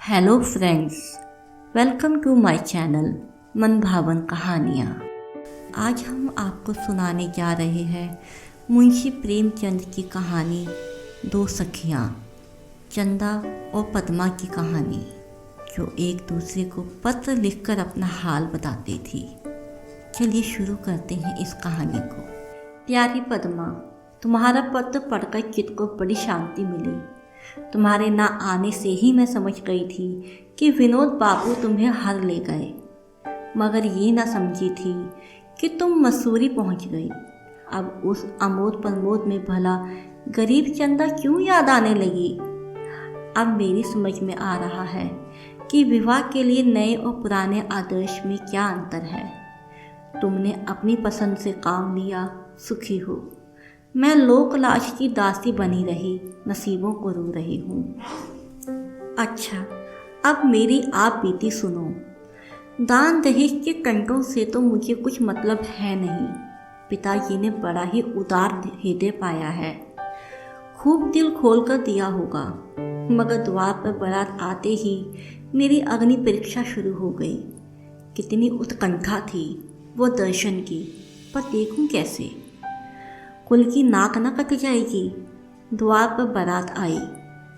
Hello friends, welcome to my channel मनभावन कहानियाँ। आज हम आपको सुनाने जा रहे हैं मुंशी प्रेमचंद की कहानी दो सखियाँ, चंदा और पद्मा की कहानी, जो एक दूसरे को पत्र लिखकर अपना हाल बताती थी। चलिए शुरू करते हैं इस कहानी को। प्यारी पद्मा, तुम्हारा पत्र पढ़कर चित्त को बड़ी शांति मिली। तुम्हारे ना आने से ही मैं समझ गई थी कि विनोद बाबू तुम्हें हर ले गए, मगर ये ना समझी थी कि तुम मसूरी पहुंच गई। अब उस अमोद प्रमोद में भला गरीब चंदा क्यों याद आने लगी। अब मेरी समझ में आ रहा है कि विवाह के लिए नए और पुराने आदर्श में क्या अंतर है। तुमने अपनी पसंद से काम लिया, सुखी हो। मैं लोक लाज की दासी बनी रही, नसीबों को रो रही हूँ। अच्छा, अब मेरी आप बीती सुनो। दान दहेज के कंटों से तो मुझे कुछ मतलब है नहीं। पिताजी ने बड़ा ही उदार हृदय पाया है, खूब दिल खोल कर दिया होगा, मगर द्वार पर बारात आते ही मेरी अग्नि परीक्षा शुरू हो गई। कितनी उत्कंठा थी वो दर्शन की, पर देखूं कैसे। कुल की नाक न कट जाएगी। द्वार पर बारात आई,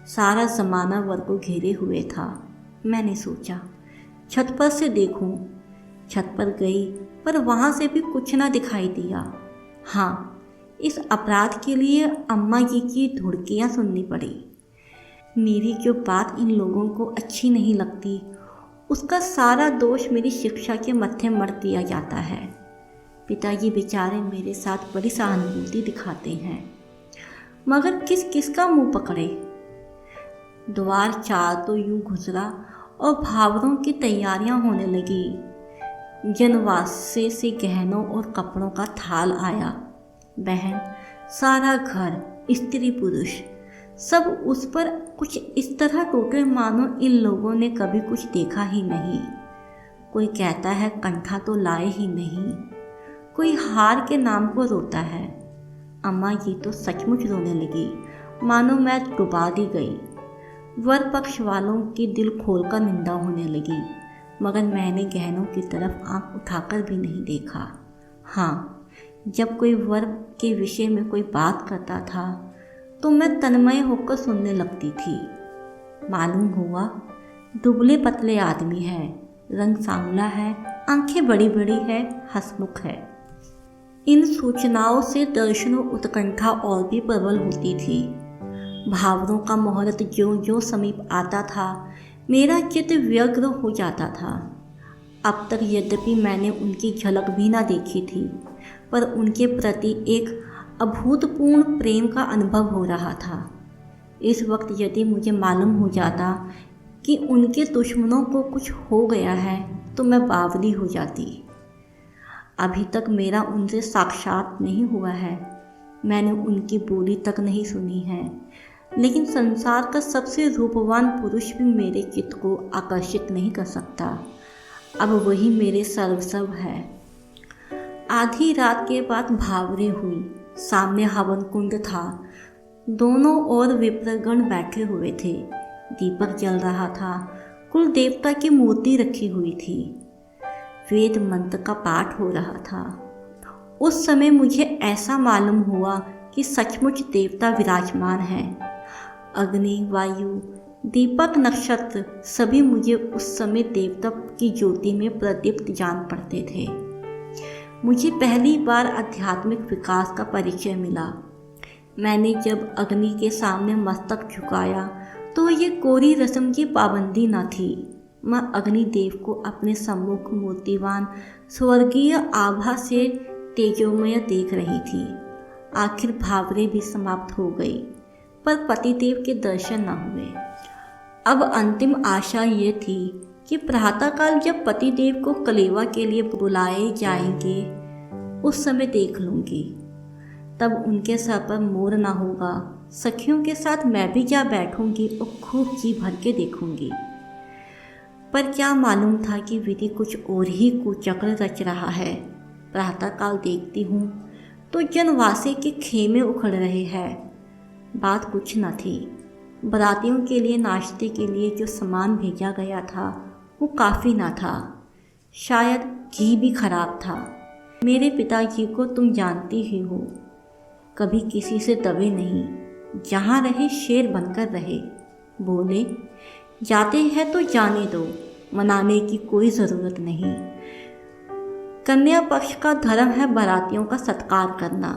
सारा जमाना वर को घेरे हुए था। मैंने सोचा छत पर से देखूं। छत पर गई, पर वहाँ से भी कुछ ना दिखाई दिया। हाँ, इस अपराध के लिए अम्मा जी की धुड़कियाँ सुननी पड़ी। मेरी जो बात इन लोगों को अच्छी नहीं लगती, उसका सारा दोष मेरी शिक्षा के मत्थे मढ़ दिया जाता है। पिताजी बेचारे मेरे साथ बड़ी सहानुभूति दिखाते हैं, मगर किस किस का मुंह पकड़े। द्वार चार तो यूं गुजरा और भावरों की तैयारियां होने लगी। जनवासे से गहनों और कपड़ों का थाल आया। बहन, सारा घर, स्त्री पुरुष सब उस पर कुछ इस तरह टूटे मानो इन लोगों ने कभी कुछ देखा ही नहीं। कोई कहता है कंठा तो लाए ही नहीं, कोई हार के नाम को रोता है। अम्मा जी तो सचमुच रोने लगी, मानो मैं डुबा दी गई। वर पक्ष वालों की दिल खोलकर निंदा होने लगी, मगर मैंने गहनों की तरफ आंख उठाकर भी नहीं देखा। हाँ, जब कोई वर के विषय में कोई बात करता था तो मैं तन्मय होकर सुनने लगती थी। मालूम हुआ दुबले पतले आदमी है, रंग सांवला है, आंखें बड़ी बड़ी है, हंसमुख है। इन सूचनाओं से दर्शनों उत्कंठा और भी प्रबल होती थी। भावरों का मुहूर्त ज्यों ज्यों समीप आता था, मेरा चित्त व्यग्र हो जाता था। अब तक यद्यपि मैंने उनकी झलक भी ना देखी थी, पर उनके प्रति एक अभूतपूर्व प्रेम का अनुभव हो रहा था। इस वक्त यदि मुझे मालूम हो जाता कि उनके दुश्मनों को कुछ हो गया है तो मैं बावली हो जाती। अभी तक मेरा उनसे साक्षात नहीं हुआ है, मैंने उनकी बोली तक नहीं सुनी है, लेकिन संसार का सबसे रूपवान पुरुष भी मेरे चित्त को आकर्षित नहीं कर सकता। अब वही मेरे सर्वस्व है। आधी रात के बाद भावरे हुई। सामने हवन कुंड था, दोनों ओर विप्रगण बैठे हुए थे। दीपक जल रहा था, कुल देवता की मूर्ति रखी हुई थी, वेद मंत्र का पाठ हो रहा था। उस समय मुझे ऐसा मालूम हुआ कि सचमुच देवता विराजमान हैं। अग्नि, वायु, दीपक, नक्षत्र सभी मुझे उस समय देवता की ज्योति में प्रदीप्त जान पड़ते थे। मुझे पहली बार आध्यात्मिक विकास का परिचय मिला। मैंने जब अग्नि के सामने मस्तक झुकाया तो ये कोरी रस्म की पाबंदी न थी। मैं अग्निदेव को अपने सम्मुख मूर्तिवान स्वर्गीय आभा से तेजोमय देख रही थी। आखिर भावरे भी समाप्त हो गई, पर पतिदेव के दर्शन न हुए। अब अंतिम आशा ये थी कि प्रातःकाल जब पतिदेव को कलेवा के लिए बुलाए जाएंगे, उस समय देख लूँगी। तब उनके सर पर मोर ना होगा। सखियों के साथ मैं भी जा बैठूंगी और खूब जी भर के देखूंगी। पर क्या मालूम था कि विधि कुछ और ही कुचक्र रच रहा है। प्रातःकाल देखती हूँ तो जनवासे के खेमे उखड़ रहे हैं। बात कुछ न थी, बारातियों के लिए नाश्ते के लिए जो सामान भेजा गया था वो काफ़ी ना था। शायद घी भी खराब था। मेरे पिताजी को तुम जानती ही हो, कभी किसी से दबे नहीं, जहाँ रहे शेर बनकर रहे। बोले, जाते हैं तो जाने दो, मनाने की कोई ज़रूरत नहीं। कन्या पक्ष का धर्म है बारातियों का सत्कार करना,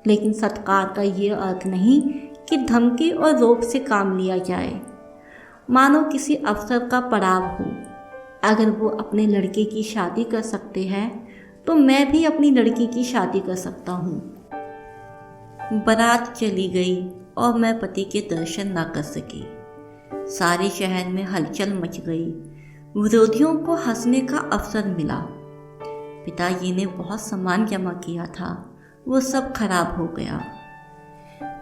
लेकिन सत्कार का ये अर्थ नहीं कि धमकी और रोब से काम लिया जाए। मानो किसी अफसर का पड़ाव हो। अगर वो अपने लड़के की शादी कर सकते हैं तो मैं भी अपनी लड़की की शादी कर सकता हूँ। बारात चली गई और मैं पति के दर्शन ना कर सकी। सारे शहर में हलचल मच गई। विरोधियों को हंसने का अवसर मिला। पिताजी ने बहुत सामान जमा किया था, वो सब खराब हो गया।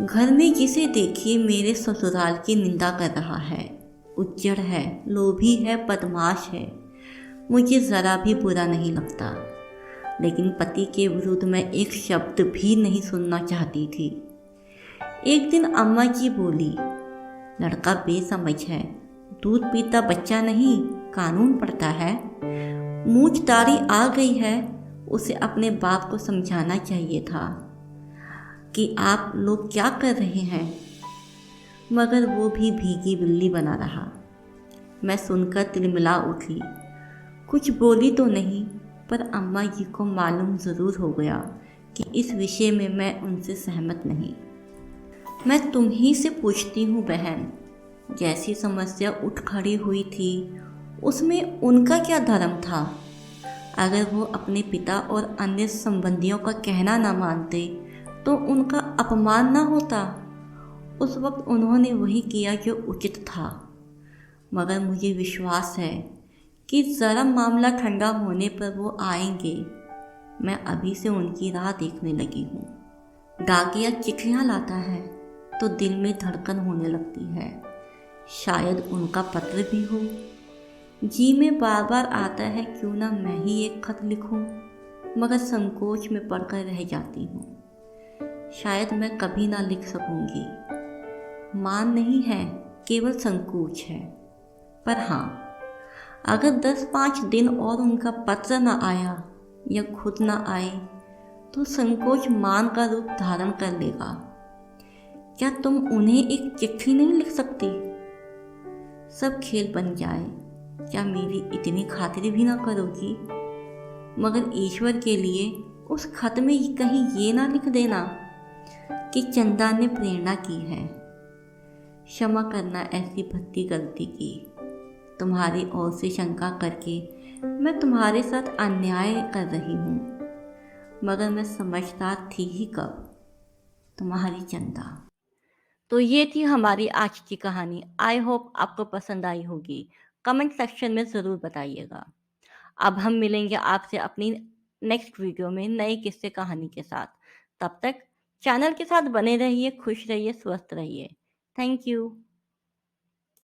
घर में जिसे देखिए मेरे ससुराल की निंदा कर रहा है, उज्जड़ है, लोभी है, बदमाश है। मुझे ज़रा भी बुरा नहीं लगता, लेकिन पति के विरुद्ध मैं एक शब्द भी नहीं सुनना चाहती थी। एक दिन अम्मा जी बोली, लड़का बेसमझ है, दूध पीता बच्चा नहीं, कानून पढ़ता है। मूंछदारी आ गई है, उसे अपने बाप को समझाना चाहिए था कि आप लोग क्या कर रहे हैं। मगर वो भी भीगी बिल्ली बना रहा। मैं सुनकर तिलमिला उठी। कुछ बोली तो नहीं, पर अम्मा जी को मालूम ज़रूर हो गया कि इस विषय में मैं उनसे सहमत नहीं। मैं तुम ही से पूछती हूँ बहन, जैसी समस्या उठ खड़ी हुई थी उसमें उनका क्या धर्म था। अगर वो अपने पिता और अन्य संबंधियों का कहना ना मानते तो उनका अपमान ना होता। उस वक्त उन्होंने वही किया जो उचित था। मगर मुझे विश्वास है कि ज़रा मामला ठंडा होने पर वो आएंगे। मैं अभी से उनकी राह देखने लगी हूँ। डाकिया चिट्ठियाँ लाता है तो दिल में धड़कन होने लगती है। शायद उनका पत्र भी हो। जी में बार बार आता है क्यों ना मैं ही एक खत लिखूं, मगर संकोच में पढ़कर रह जाती हूँ। शायद मैं कभी ना लिख सकूंगी। मान नहीं है, केवल संकोच है। पर हाँ, अगर 10-5 दिन और उनका पत्र न आया या खुद न आए तो संकोच मान का रूप धारण कर लेगा। क्या तुम उन्हें एक चिट्ठी नहीं लिख सकती? सब खेल बन जाए, क्या मेरी इतनी खातिर भी ना करोगी? मगर ईश्वर के लिए उस खत में कहीं ये ना लिख देना कि चंदा ने प्रेरणा की है। क्षमा करना ऐसी भद्दी गलती की। तुम्हारी ओर से शंका करके मैं तुम्हारे साथ अन्याय कर रही हूँ, मगर मैं समझदार थी ही कब। तुम्हारी चंदा। तो ये थी हमारी आज की कहानी। आई होप आपको पसंद आई होगी। कमेंट सेक्शन में ज़रूर बताइएगा। अब हम मिलेंगे आपसे अपनी नेक्स्ट वीडियो में नए किस्से कहानी के साथ। तब तक चैनल के साथ बने रहिए, खुश रहिए, स्वस्थ रहिए। Thank you.